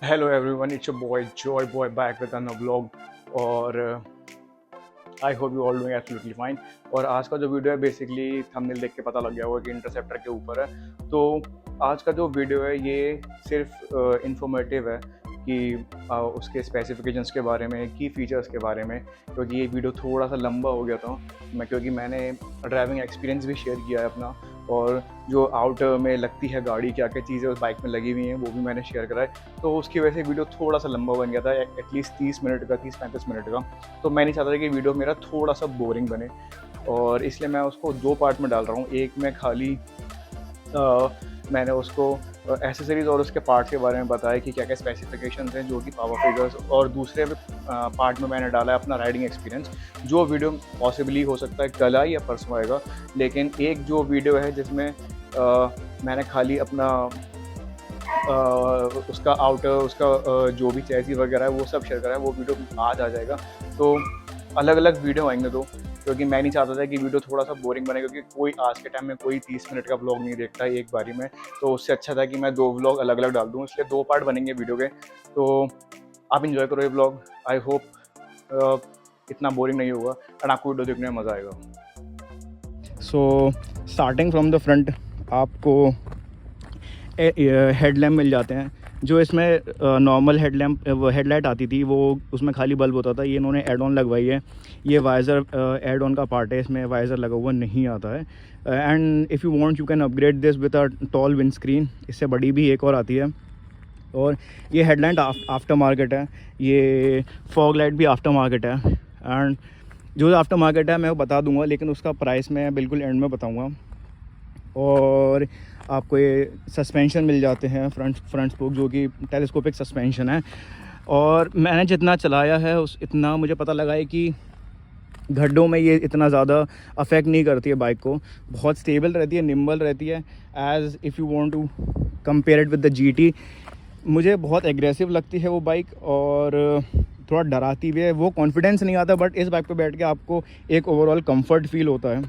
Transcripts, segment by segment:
Hello everyone, it's your boy joy boy back with another vlog. और I hope you all doing absolutely fine. और आज का जो video है basically thumbnail देख के पता लग गया होगा कि इंटरसेप्टर के ऊपर है। तो आज का जो वीडियो है ये सिर्फ इंफॉर्मेटिव है कि उसके स्पेसिफिकेशंस के बारे में, की फ़ीचर्स के बारे में, क्योंकि ये वीडियो थोड़ा सा लंबा हो गया था। क्योंकि मैंने ड्राइविंग एक्सपीरियंस भी शेयर किया है अपना, और जो आउट में लगती है गाड़ी, क्या क्या चीज़ें उस बाइक में लगी हुई हैं वो भी मैंने शेयर करा है। तो उसकी वजह से वीडियो थोड़ा सा लंबा बन गया था, एटलीस्ट 30 मिनट का, 30-35 मिनट का। तो मैं नहीं चाहता था कि वीडियो मेरा थोड़ा सा बोरिंग बने, और इसलिए मैं उसको 2 पार्ट में डाल रहा हूँ। एक में खाली मैंने उसको एसेसरीज़ और उसके पार्ट्स के बारे में बताया कि क्या क्या स्पेसिफिकेशंस हैं, जो कि पावर फिगर्स, और दूसरे पार्ट में मैंने डाला है अपना राइडिंग एक्सपीरियंस। जो वीडियो पॉसिबली हो सकता है कल आए या परसों आएगा, लेकिन एक जो वीडियो है जिसमें मैंने खाली अपना उसका आउटर, उसका जो भी चैसी वगैरह है वो सब शेयर करा है, वो वीडियो आज आ जाएगा। तो अलग अलग वीडियो आएंगे दो, क्योंकि मैं नहीं चाहता था कि वीडियो थोड़ा सा बोरिंग बने, क्योंकि कोई आज के टाइम में कोई 30 मिनट का व्लॉग नहीं देखता है एक बारी में। तो उससे अच्छा था कि मैं 2 व्लॉग अलग अलग डाल दूँ, इसलिए 2 पार्ट बनेंगे वीडियो के। तो आप इंजॉय करो ये व्लॉग। आई होप इतना बोरिंग नहीं होगा और आपको वीडियो देखने में मज़ा आएगा। So starting from the front आपको हेडलैम्प मिल जाते हैं। जो इसमें नॉर्मल हेडलाइट आती थी वो उसमें खाली बल्ब होता था, ये इन्होंने एड ऑन लगवाई है। ये वाइज़र एड ऑन का पार्ट है, इसमें वाइज़र लगा हुआ नहीं आता है। And if you want you can upgrade this with a tall wind screen. इससे बड़ी भी एक और आती है। और ये हेडलाइट आफ्टर मार्केट है, ये फॉग लाइट भी आफ्टर मार्केट है। एंड जो आफ्टर मार्केट है मैं वो बता दूंगा, लेकिन उसका प्राइस मैं बिल्कुल एंड में बताऊंगा। और आपको ये सस्पेंशन मिल जाते हैं, फ्रंट स्पोक, जो कि टेलीस्कोपिक सस्पेंशन है। और मैंने जितना चलाया है इतना मुझे पता लगा है कि गड्ढों में ये इतना ज़्यादा अफेक्ट नहीं करती है बाइक को। बहुत स्टेबल रहती है, निम्बल रहती है। As if you want to compare it with the GT, मुझे बहुत एग्रेसिव लगती है वो बाइक, और थोड़ा डराती भी है। वो कॉन्फिडेंस नहीं आता, बट इस बाइक पे बैठ के आपको एक ओवरऑल कंफर्ट फील होता है,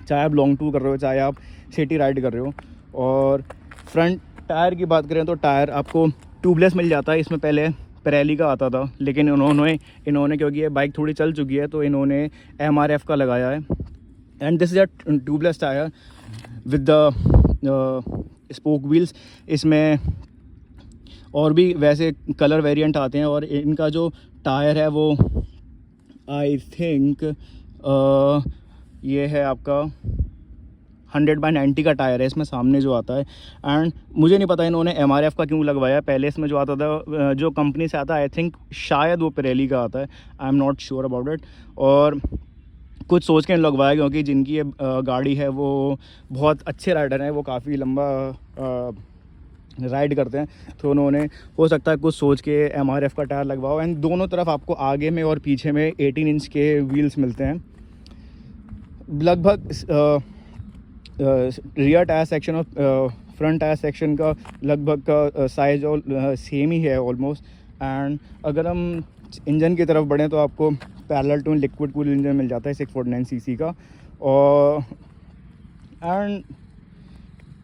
चाहे आप लॉन्ग टूर कर रहे हो, चाहे आप सिटी राइड कर रहे हो। और फ्रंट टायर की बात करें तो टायर आपको ट्यूबलेस मिल जाता है। इसमें पहले पिरेली का आता था, लेकिन इन्होंने क्योंकि ये बाइक थोड़ी चल चुकी है तो इन्होंने MRF का लगाया है। And this is a tubeless tyre with the spoke wheels. इसमें और भी वैसे कलर वेरिएंट आते हैं, और इनका जो टायर है वो आई थिंक ये है आपका 100/90 का टायर है इसमें सामने जो आता है। एंड मुझे नहीं पता इन्होंने MRF का क्यों लगवाया। पहले इसमें जो आता था, जो कंपनी से आता है, आई थिंक शायद वो पिरेली का आता है, I am not sure about it. और कुछ सोच के लगवाया, क्योंकि जिनकी ये गाड़ी है वो बहुत अच्छे राइडर हैं, वो काफ़ी लंबा राइड करते हैं, तो उन्होंने हो सकता है कुछ सोच के MRF का टायर लगवाओ। एंड दोनों तरफ आपको आगे में और पीछे में 18 इंच के व्हील्स मिलते हैं। लगभग रियर टायर सेक्शन और फ्रंट टायर सेक्शन का लगभग का साइज और सेम ही है ऑलमोस्ट। एंड अगर हम इंजन की तरफ बढ़ें तो आपको parallel two liquid cool engine मिल जाता है 649 cc का। और एंड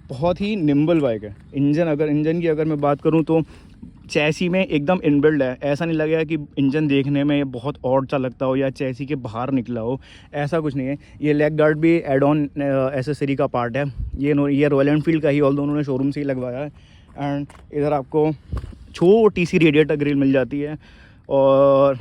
बहुत ही निम्बल बाइक है। इंजन की अगर मैं बात करूं तो चैसी में एकदम इनबिल्ड है। ऐसा नहीं लगेगा कि इंजन देखने में बहुत ऑड सा लगता हो या चैसी के बाहर निकला हो, ऐसा कुछ नहीं है। ये लेग गार्ड भी एड ऑन एसेसरी का पार्ट है। ये रॉयल एनफील्ड का ही, ऑल्दो उन्होंने शोरूम से ही लगवाया है। एंड इधर आपको छोटी सी रेडिएटर ग्रिल मिल जाती है, और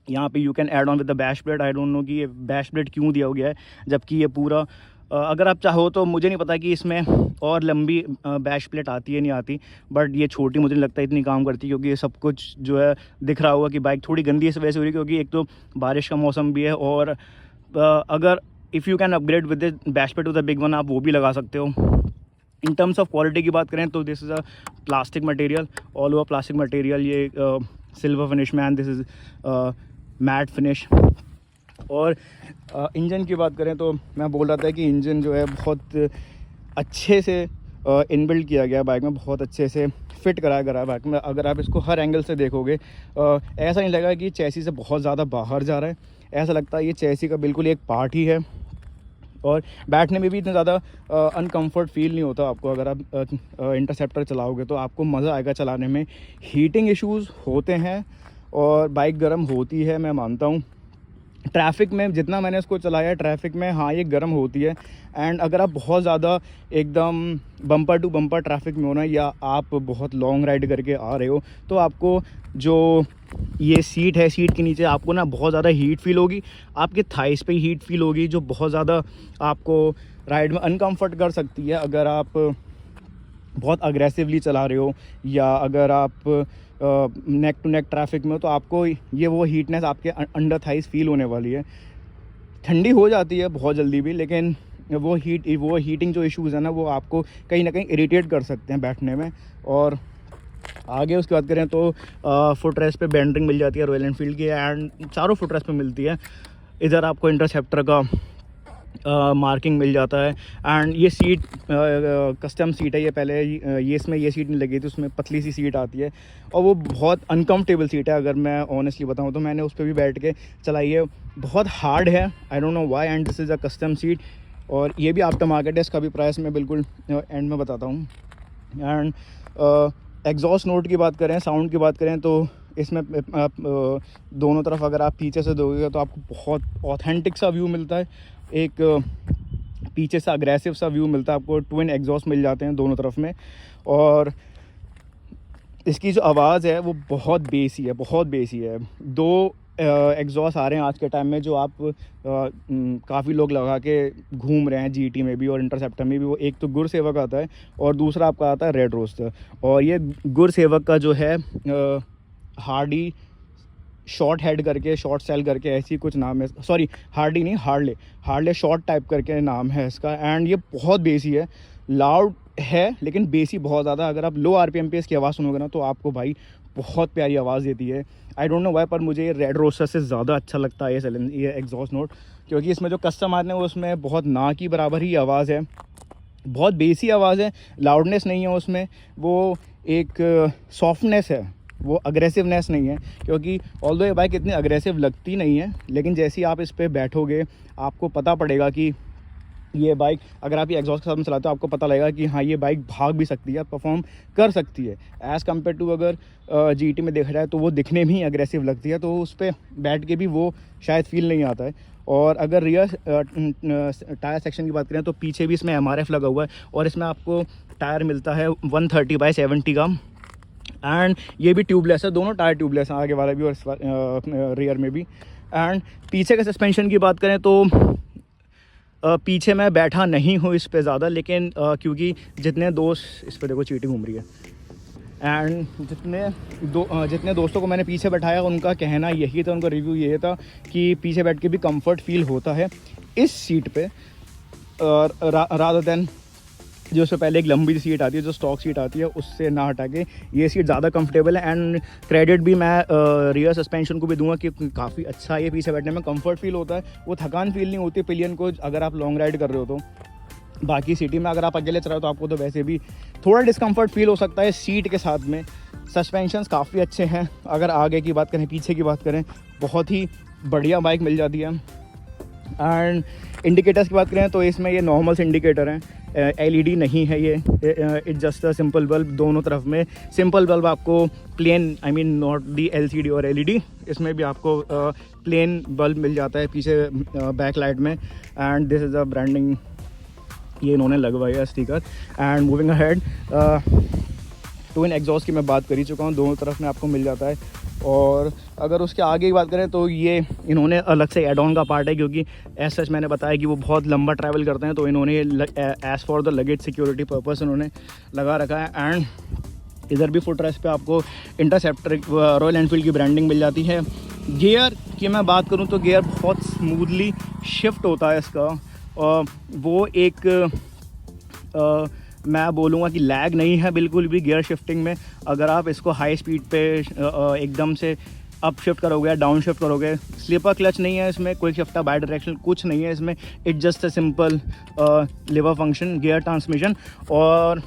यहाँ पे you can add on with the bash plate. I don't no कि ये बैश प्लेट क्यों दिया गया है, जबकि ये पूरा अगर आप चाहो तो, मुझे नहीं पता कि इसमें और लंबी बैश प्लेट आती है नहीं आती, बट ये छोटी मुझे नहीं लगता इतनी काम करती, क्योंकि ये सब कुछ जो है दिख रहा होगा कि बाइक थोड़ी गंदी इस वजह से हो रही है, क्योंकि एक तो बारिश का मौसम भी है। और अगर if you can upgrade with the bash plate to the big one, आप वो भी लगा सकते हो। इन टर्म्स ऑफ क्वालिटी की बात करें तो this is a plastic material, all over plastic material. ये सिल्वर फिनिश में, and this is matte finish. और इंजन की बात करें तो मैं बोल रहा था कि इंजन जो है बहुत अच्छे से इनबिल्ड किया गया है बाइक में, बहुत अच्छे से फिट कराया गया है बाइक में। अगर आप इसको हर एंगल से देखोगे, ऐसा नहीं लगेगा कि चैसी से बहुत ज़्यादा बाहर जा रहा है, ऐसा लगता है ये चैसी का बिल्कुल एक पार्ट ही है। और बैठने में भी इतना ज़्यादा अनकम्फर्ट फील नहीं होता आपको। अगर आप इंटरसेप्टर चलाओगे तो आपको मज़ा आएगा चलाने में। हीटिंग इश्यूज़ होते हैं और बाइक गर्म होती है, मैं मानता हूँ। ट्रैफिक में जितना मैंने इसको चलाया ट्रैफिक में, हाँ ये गर्म होती है। एंड अगर आप बहुत ज़्यादा एकदम बम्पर टू बम्पर ट्रैफिक में हो ना, या आप बहुत लॉन्ग राइड करके आ रहे हो, तो आपको जो ये सीट है, सीट के नीचे आपको ना बहुत ज़्यादा हीट फील होगी, आपके थाइस पे हीट फील होगी, जो बहुत ज़्यादा आपको राइड में अनकम्फर्ट कर सकती है। अगर आप बहुत अग्रेसिवली चला रहे हो या अगर आप नेक टू नेक ट्रैफिक में हो, तो आपको ये वो हीटनेस आपके अंडर थाइस फील होने वाली है। ठंडी हो जाती है बहुत जल्दी भी, लेकिन वो हीटिंग जो इश्यूज़ है ना, वो आपको कहीं ना कहीं इरिटेट कर सकते हैं बैठने में। और आगे उसकी बात करें तो फुट रेस्ट पे बेंडरिंग मिल जाती है रॉयल एनफील्ड की, एंड चारों फुट रेस्ट पे मिलती है। इधर आपको इंटरसेप्टर का मार्किंग मिल जाता है। एंड ये सीट कस्टम सीट है, ये पहले ये इसमें ये सीट नहीं लगी थी, उसमें पतली सी सीट आती है और वो बहुत अनकम्फर्टेबल सीट है। अगर मैं ऑनेस्टली बताऊँ तो मैंने उस पर भी बैठ के चलाई है, बहुत हार्ड है, आई don't know why. And this is a custom seat और ये भी आफ्टर मार्केट है। इसका भी प्राइस मैं बिल्कुल एंड में बताता हूँ। एंड एग्जॉस्ट नोट की बात करें, साउंड की बात करें, तो इसमें आप दोनों तरफ अगर आप पीछे से दोगे तो आपको बहुत ऑथेंटिक सा व्यू मिलता है। एक पीछे से अग्रेसिव सा व्यू मिलता है आपको। ट्विन एग्जॉस्ट मिल जाते हैं दोनों तरफ में। और इसकी जो आवाज़ है वो बहुत बेसी है, बहुत बेसी है। दो एग्जॉस्ट आ रहे हैं आज के टाइम में, जो आप काफ़ी लोग लगा के घूम रहे हैं जीटी में भी और इंटरसेप्टर में भी। वो एक तो गुरसेवक आता है और दूसरा आपका आता है रेड रोस्टर। और ये गुरसेवक का जो है हार्डी शॉर्ट हेड करके, शॉर्ट सेल करके ऐसी कुछ नाम है, सॉरी हार्डी नहीं, हार्ले शॉर्ट टाइप करके नाम है इसका। एंड ये बहुत बेसी है, लाउड है लेकिन बेसी बहुत ज़्यादा। अगर आप लो आरपीएम पे इसकी आवाज़ सुनोगे ना, तो आपको भाई बहुत प्यारी आवाज़ देती है। आई डोंट नो वाई, पर मुझे ये रेड रोस्टर से ज़्यादा अच्छा लगता है ये एग्जॉस्ट नोट, क्योंकि इसमें जो कस्टम आते हैं उसमें बहुत ना की बराबर ही आवाज़ है। बहुत बेसी आवाज़ है, लाउडनेस नहीं है उसमें, वो एक सॉफ्टनेस है, वो अग्रेसिवनेस नहीं है। क्योंकि ऑल्दो ये बाइक इतनी अग्रेसिव लगती नहीं है, लेकिन जैसे ही आप इस पर बैठोगे आपको पता पड़ेगा कि ये बाइक, अगर आप ये एग्जॉस्ट के साथ में चलाते हो, आपको पता लगेगा कि हाँ ये बाइक भाग भी सकती है, परफॉर्म कर सकती है। एज़ कम्पेयर टू अगर जीटी में देखा जाए तो वो दिखने में ही अग्रेसिव लगती है, तो उस पर बैठ के भी वो शायद फील नहीं आता है। और अगर रियर टायर सेक्शन की बात करें तो पीछे भी इसमें MRF लगा हुआ है और इसमें आपको टायर मिलता है 130/70 का। एंड ये भी ट्यूबलेस है, दोनों टायर ट्यूबलेस हैं, आगे वाला भी और रियर में भी। एंड पीछे के सस्पेंशन की बात करें तो पीछे मैं बैठा नहीं हूँ इस पे ज़्यादा, लेकिन क्योंकि जितने दोस्त, इस पे देखो चीटी घूम रही है, एंड जितने दोस्तों को मैंने पीछे बैठाया उनका कहना यही था, उनका रिव्यू यही था कि पीछे बैठ के भी कंफर्ट फील होता है इस सीट पे, रादर देन जो उससे पहले एक लंबी सीट आती है, जो स्टॉक सीट आती है, उससे ना हटा के ये सीट ज़्यादा कंफर्टेबल है। एंड क्रेडिट भी मैं रियर सस्पेंशन को भी दूंगा कि काफ़ी अच्छा ये पीछे बैठने में कंफर्ट फील होता है। वो थकान फील नहीं होती पिलियन को अगर आप लॉन्ग राइड कर रहे हो तो। बाकी सिटी में अगर आप अकेले चल रहे हो तो आपको तो वैसे भी थोड़ा डिस्कम्फर्ट फील हो सकता है सीट के साथ में। सस्पेंशंस काफ़ी अच्छे हैं। अगर आगे की बात करें, पीछे की बात करें, बहुत ही बढ़िया बाइक मिल जाती है। एंड इंडिकेटर्स की बात करें तो इसमें ये नॉर्मल इंडिकेटर हैं, LED नहीं है ये, it's just a simple bulb. दोनों तरफ में सिंपल बल्ब आपको plain, I mean not the LCD और LED, इसमें भी आपको प्लेन बल्ब मिल जाता है पीछे बैक लाइट में। And this is a branding, ये इन्होंने लगवाई है sticker. And moving ahead, twin exhaust की मैं बात कर ही चुका हूँ, दोनों तरफ में आपको मिल जाता है। और अगर उसके आगे की बात करें तो ये इन्होंने अलग से एड ऑन का पार्ट है, क्योंकि एज सच मैंने बताया कि वो बहुत लंबा ट्रैवल करते हैं, तो इन्होंने as for the luggage security purpose इन्होंने लगा रखा है। एंड इधर भी फुट रेस्ट पे आपको इंटरसेप्टर रॉयल एनफील्ड की ब्रांडिंग मिल जाती है। गियर की मैं बात करूँ तो गियर बहुत स्मूथली शिफ्ट होता है इसका, वो एक मैं बोलूँगा कि लैग नहीं है बिल्कुल भी गियर शिफ्टिंग में। अगर आप इसको हाई स्पीड पे एकदम से अप शिफ्ट करोगे या डाउन शिफ्ट करोगे, स्लीपर क्लच नहीं है इसमें, कोई शिफ्ट बाई डायरेक्शन कुछ नहीं है इसमें, it's just a simple lever function gear transmission. और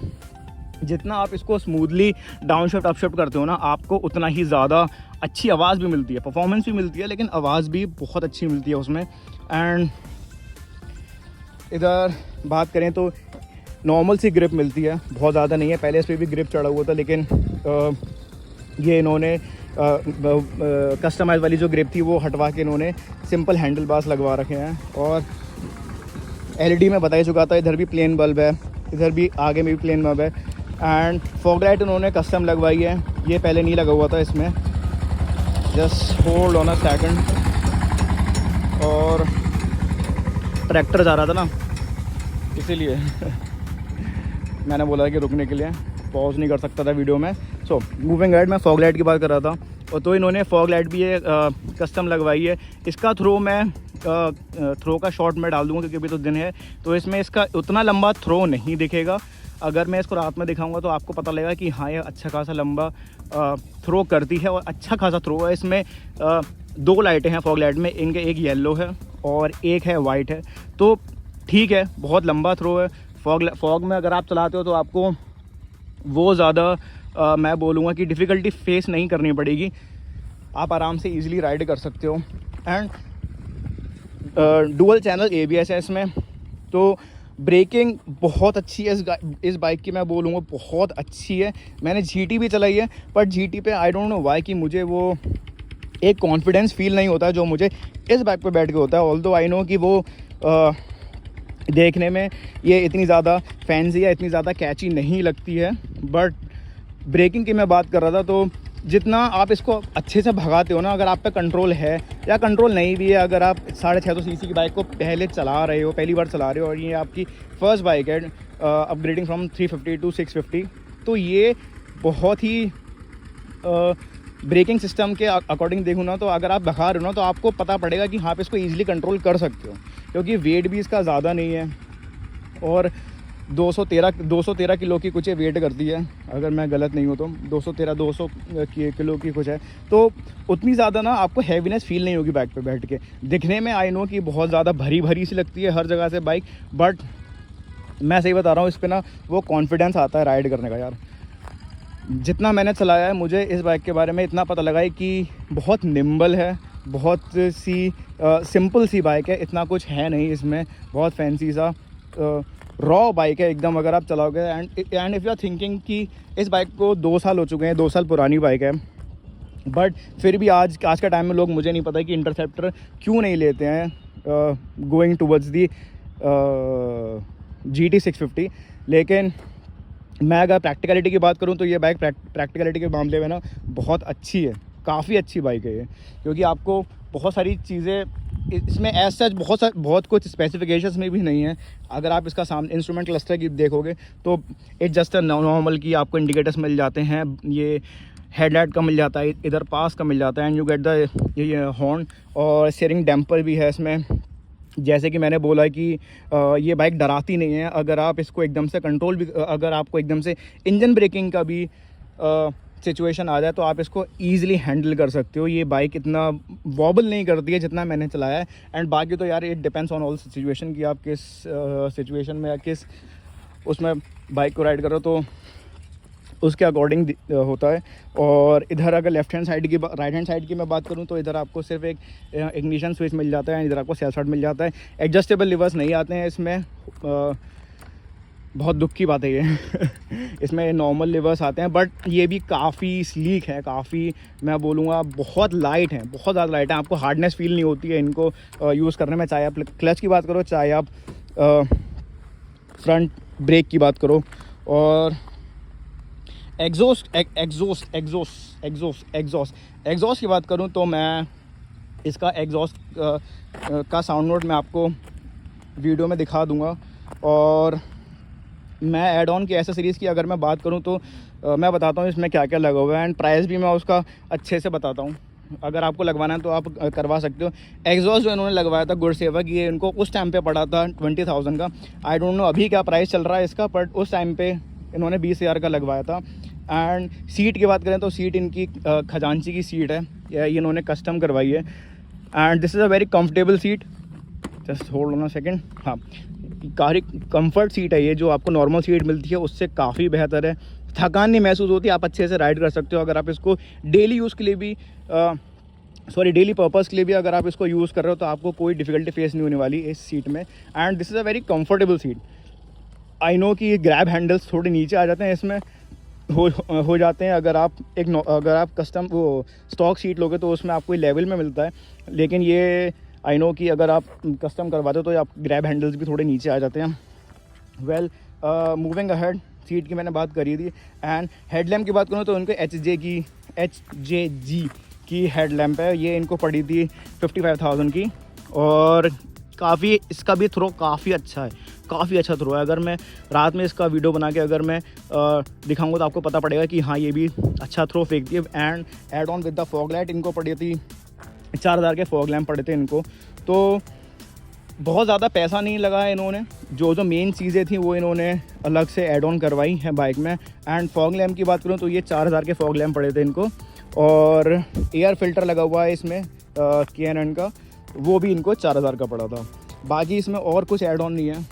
जितना आप इसको smoothly down shift up shift करते हो ना, आपको उतना ही ज़्यादा अच्छी आवाज़ भी मिलती है, परफॉर्मेंस भी मिलती है, लेकिन आवाज़ भी बहुत अच्छी मिलती है उसमें। एंड इधर बात करें तो नॉर्मल सी ग्रिप मिलती है, बहुत ज़्यादा नहीं है। पहले इस पर भी ग्रिप चढ़ा हुआ था, लेकिन ये इन्होंने कस्टमाइज वाली जो ग्रिप थी वो हटवा के इन्होंने सिंपल हैंडल बार्स लगवा रखे हैं। और एलईडी में बता ही चुका था, इधर भी प्लेन बल्ब है, इधर भी आगे में भी प्लेन बल्ब है। एंड फॉग लाइट उन्होंने कस्टम लगवाई है, ये पहले नहीं लगा हुआ था इसमें। Just hold on a second. और ट्रैक्टर जा रहा था ना, इसीलिए मैंने बोला कि रुकने के लिए पॉज नहीं कर सकता था वीडियो में। सो मूविंग राइड, मैं फॉग लाइट की बात कर रहा था। और तो इन्होंने फॉग लाइट भी ये कस्टम लगवाई है। इसका थ्रो मैं थ्रो का शॉट में डाल दूँगा क्योंकि अभी तो दिन है, तो इसमें इसका उतना लंबा थ्रो नहीं दिखेगा। अगर मैं इसको रात में दिखाऊंगा तो आपको पता लगेगा कि हाँ, ये अच्छा खासा लंबा थ्रो करती है और अच्छा खासा थ्रो है। इसमें 2 लाइटें हैं फॉग लाइट में, इनके एक येलो है और एक है वाइट है, तो ठीक है, बहुत लंबा थ्रो है। फॉग में अगर आप चलाते हो तो आपको वो ज़्यादा मैं बोलूँगा कि डिफ़िकल्टी फेस नहीं करनी पड़ेगी, आप आराम से इजीली राइड कर सकते हो। एंड डुअल चैनल ABS है इसमें, तो ब्रेकिंग बहुत अच्छी है इस बाइक की, मैं बोलूँगा बहुत अच्छी है। मैंने GT भी चलाई है, पर GT पे आई डोंट नो वाई कि मुझे वो एक कॉन्फिडेंस फील नहीं होता जो मुझे इस बाइक पे बैठ के होता है। ऑल्दो आई नो कि वो देखने में ये इतनी ज़्यादा फैंसी या इतनी ज़्यादा कैची नहीं लगती है, बट ब्रेकिंग की मैं बात कर रहा था, तो जितना आप इसको अच्छे से भगाते हो ना, अगर आप पे कंट्रोल है या कंट्रोल नहीं भी है, अगर आप 650 सीसी की बाइक को पहले चला रहे हो, पहली बार चला रहे हो और ये आपकी फर्स्ट बाइक है अपग्रेडिंग फ्रॉम 350 टू 650, तो ये बहुत ही ब्रेकिंग सिस्टम के अकॉर्डिंग देखूँ ना, तो अगर आप भगा रहे हो ना तो आपको पता पड़ेगा कि हाँ, आप इसको ईजिली कंट्रोल कर सकते हो, क्योंकि वेट भी इसका ज़्यादा नहीं है और 213 किलो की कुछ वेट करती है, अगर मैं गलत नहीं हूँ तो 200 किलो की कुछ है। तो उतनी ज़्यादा ना आपको हैवीनेस फील नहीं होगी बाइक पे बैठ के। दिखने में आई नो कि बहुत ज़्यादा भरी सी लगती है हर जगह से बाइक, बट मैं सही बता रहा हूँ, इस पर ना वो कॉन्फिडेंस आता है राइड करने का। यार जितना मैंने चलाया है, मुझे इस बाइक के बारे में इतना पता लगा है कि बहुत निम्बल है, बहुत सी सिंपल सी बाइक है, इतना कुछ है नहीं इसमें, बहुत फैंसी सा रॉ बाइक है एकदम अगर आप चलाओगे। And if you are thinking कि इस बाइक को 2 साल हो चुके हैं, 2 साल पुरानी बाइक है, बट फिर भी आज का टाइम में लोग, मुझे नहीं पता कि इंटरसेप्टर क्यों नहीं लेते हैं गोइंग टूवर्ड्स दी GT 650। लेकिन मैं अगर प्रैक्टिकलिटी की बात करूं तो ये बाइक प्रैक्टिकलिटी के मामले में ना बहुत अच्छी है, काफ़ी अच्छी बाइक है ये, क्योंकि आपको बहुत सारी चीज़ें इसमें एज सच बहुत कुछ स्पेसिफिकेशंस में भी नहीं है। अगर आप इसका सामने इंस्ट्रूमेंट क्लस्टर की देखोगे तो इट जस्ट नॉर्मल की आपको इंडिकेटर्स मिल जाते हैं, ये हेडलाइट का मिल जाता है, इधर पास का मिल जाता है, एंड यू गेट द ये हॉर्न, और स्टीयरिंग डैम्पर भी है इसमें। जैसे कि मैंने बोला कि ये बाइक डराती नहीं है, अगर आप इसको एकदम से कंट्रोल भी, अगर आपको एकदम से इंजन ब्रेकिंग का भी सिचुएशन आ जाए तो आप इसको ईजिली हैंडल कर सकते हो। ये बाइक इतना वॉबल नहीं करती है जितना मैंने चलाया है। एंड बाकी तो यार it depends on all situation कि आप किस सिचुएशन में या किस उसमें बाइक को राइड करो, तो उसके अकॉर्डिंग होता है। और इधर अगर राइट हैंड साइड की मैं बात करूं तो इधर आपको सिर्फ एक इग्निशन स्विच मिल जाता है, इधर आपको सेल्फ स्टार्ट मिल जाता है। एडजस्टेबल लिवर्स नहीं आते हैं इसमें, बहुत दुख की बात है ये इसमें नॉर्मल लिवर्स आते हैं, बट ये भी काफ़ी स्लीक है, काफ़ी मैं बोलूँगा बहुत लाइट हैं, बहुत ज़्यादा लाइट है। आपको हार्डनेस फील नहीं होती है इनको यूज़ करने में, चाहे आप क्लच की बात करो, चाहे आप फ्रंट ब्रेक की बात करो। और एग्जॉस्ट की बात करूं तो मैं इसका एग्जॉस्ट का साउंड नोट मैं आपको वीडियो में दिखा दूंगा। और मैं ऐड ऑन की एसेसरीज़ की अगर मैं बात करूं तो मैं बताता हूं इसमें क्या क्या लगा हुआ है, एंड प्राइस भी मैं उसका अच्छे से बताता हूं। अगर आपको लगवाना है तो आप करवा सकते हो। एग्जॉस्ट जो इन्होंने लगवाया था गुड सेवक, ये इनको उस टाइम पे पड़ा था 20,000 का। आई डोंट नो अभी क्या प्राइस चल रहा है इसका, बट उस टाइम पे इन्होंने 20,000 का लगवाया था। एंड सीट की बात करें तो सीट इनकी खजांची की सीट है, ये इन्होंने कस्टम करवाई है। And this is a very comfortable seat, just hold on a second. हाँ, काफ़ी कंफर्ट सीट है ये, जो आपको नॉर्मल सीट मिलती है उससे काफ़ी बेहतर है। थकान नहीं महसूस होती, आप अच्छे से राइड कर सकते हो। अगर आप इसको डेली यूज़ के लिए भी सॉरी डेली पर्पज़ के लिए भी अगर आप इसको यूज़ कर रहे हो तो आपको कोई डिफ़िकल्टी फेस नहीं होने वाली इस सीट में। And this is a very comfortable seat. I know कि ग्रैब हैंडल्स थोड़े नीचे आ जाते हैं इसमें, हो जाते हैं। अगर आप कस्टम वो स्टॉक सीट लोगे तो उसमें आपको लेवल में मिलता है, लेकिन ये आई नो कि अगर आप कस्टम करवाते हो तो आप ग्रैब हैंडल्स भी थोड़े नीचे आ जाते हैं। वेल मूविंग अहेड, सीट की मैंने बात करी थी। एंड हेडलैम्प की बात करूँ तो उनको HJG की हेडलैम्प है। ये इनको पड़ी थी 55,000 की, और काफ़ी इसका भी थ्रो काफ़ी अच्छा है, काफ़ी अच्छा थ्रो है। अगर मैं रात में इसका वीडियो बना के अगर मैं दिखाऊंगा तो आपको पता पड़ेगा कि हाँ ये भी अच्छा थ्रो फेंकती है। And add on with the fog light इनको पड़ी थी 4,000 के फॉग लैम्प पड़े थे इनको। तो बहुत ज़्यादा पैसा नहीं लगा है इन्होंने, जो मेन चीज़ें थी वो इन्होंने अलग से ऐड ऑन करवाई हैं बाइक में। एंड फॉग लैम्प की बात करूँ तो ये 4,000 के फॉग लैम्प पड़े थे इनको, और एयर फिल्टर लगा हुआ है इसमें K&N का, वो भी इनको 4,000 का पड़ा था। बाकी इसमें और कुछ ऐड ऑन नहीं है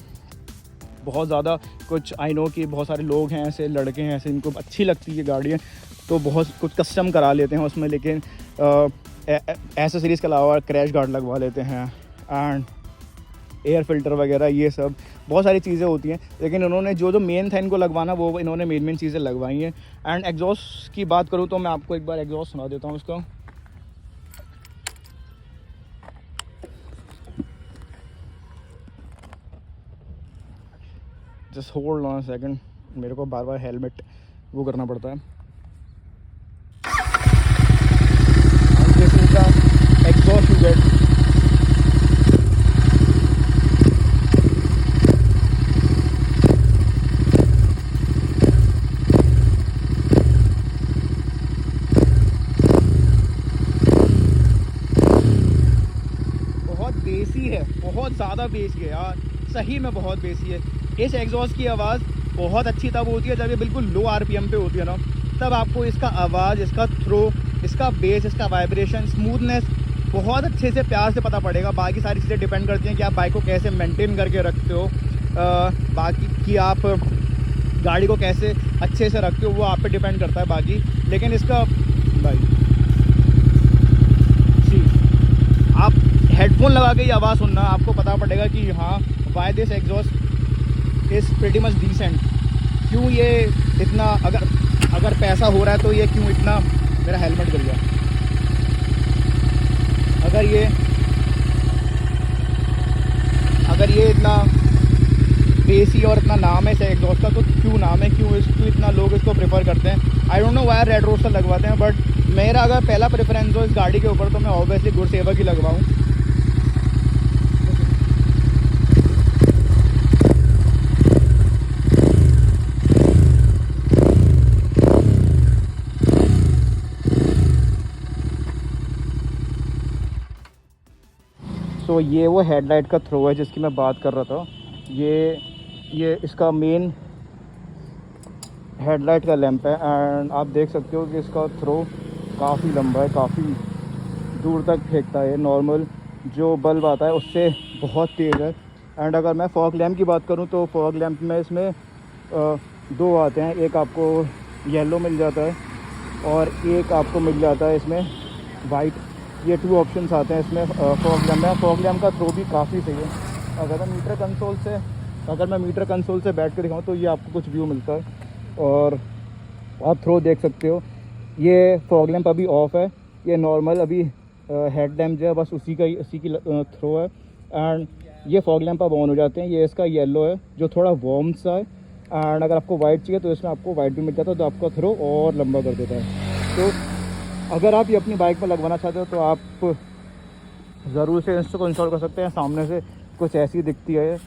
बहुत ज़्यादा कुछ। आई नो कि बहुत सारे लोग हैं ऐसे, लड़के हैं ऐसे, इनको अच्छी लगती है गाड़ियाँ तो बहुत कुछ कस्टम करा लेते हैं उसमें, लेकिन एसेसरीज़ के अलावा क्रैश गार्ड लगवा लेते हैं एंड एयर फिल्टर वगैरह, ये सब बहुत सारी चीज़ें होती हैं। लेकिन उन्होंने जो मेन था इनको लगवाना, वो इन्होंने मेन चीज़ें लगवाई हैं। एंड एग्जॉस्ट की बात करूँ तो मैं आपको एक बार एग्जॉस्ट सुना देता हूँ उसका। जस्ट होल्ड ऑन सेकंड, मेरे को बार बार हेलमेट वो करना पड़ता है। This is the exhaust you get. बहुत बेसी है, बहुत ज़्यादा बेसी है यार, सही में बहुत बेसी है। इस एग्जॉस्ट की आवाज़ बहुत अच्छी तब होती है जब ये बिल्कुल लो RPM पे होती है ना, तब आपको इसका आवाज़, इसका थ्रो, इसका बेस, इसका वाइब्रेशन, स्मूथनेस बहुत अच्छे से प्यार से पता पड़ेगा। बाकी सारी चीज़ें डिपेंड करती हैं कि आप बाइक को कैसे मेंटेन करके रखते हो, बाकी कि आप गाड़ी को कैसे अच्छे से रखते हो, वो आप पे डिपेंड करता है बाकी। लेकिन इसका भाई जी, आप हेडफोन लगा के ये आवाज़ सुनना, आपको पता पड़ेगा कि हाँ why this exhaust is pretty much decent. क्यों ये इतना, अगर पैसा हो रहा है तो ये क्यों इतना, मेरा हेलमेट गिर गया, अगर ये इतना बेसी और इतना नाम है इस एग्जॉस्ट का, तो क्यों नाम है, क्यों इतना लोग इसको प्रेफर करते हैं। I don't know why red rooster लगवाते हैं, बट मेरा अगर पहला प्रेफरेंस हो इस गाड़ी के ऊपर तो मैं ऑब्वियसली गुड सेवर की लगवाऊँ। सो ये वो हेडलाइट का थ्रो है जिसकी मैं बात कर रहा था। ये इसका मेन हेडलाइट का लैंप है। एंड आप देख सकते हो कि इसका थ्रो काफ़ी लंबा है, काफ़ी दूर तक फेंकता है। नॉर्मल जो बल्ब आता है उससे बहुत तेज़ है। एंड अगर मैं फॉग लैंप की बात करूं तो फॉग लैंप में इसमें 2 आते हैं, एक आपको येलो मिल जाता है और एक आपको मिल जाता है इसमें वाइट। ये 2 ऑप्शंस आते हैं इसमें फॉग लैंप में। फॉग लैंप का थ्रो भी काफ़ी सही है। अगर मैं मीटर कंसोल से बैठ कर दिखाऊँ तो ये आपको कुछ व्यू मिलता है और आप थ्रो देख सकते हो। ये फॉग लैंप अभी ऑफ है, ये नॉर्मल अभी हेड लैम्प जो है बस उसी की थ्रो है। एंड ये फॉग लैंप अब ऑन हो जाते हैं। ये इसका येलो है जो थोड़ा वार्म सा है। एंड अगर आपको वाइट चाहिए तो इसमें आपको वाइट भी मिल जाता है, तो आपका थ्रो और लंबा कर देता है। तो अगर आप ये अपनी बाइक में लगवाना चाहते हो तो आप ज़रूर से इसको इंस्टॉल कर सकते हैं। सामने से कुछ ऐसी दिखती है।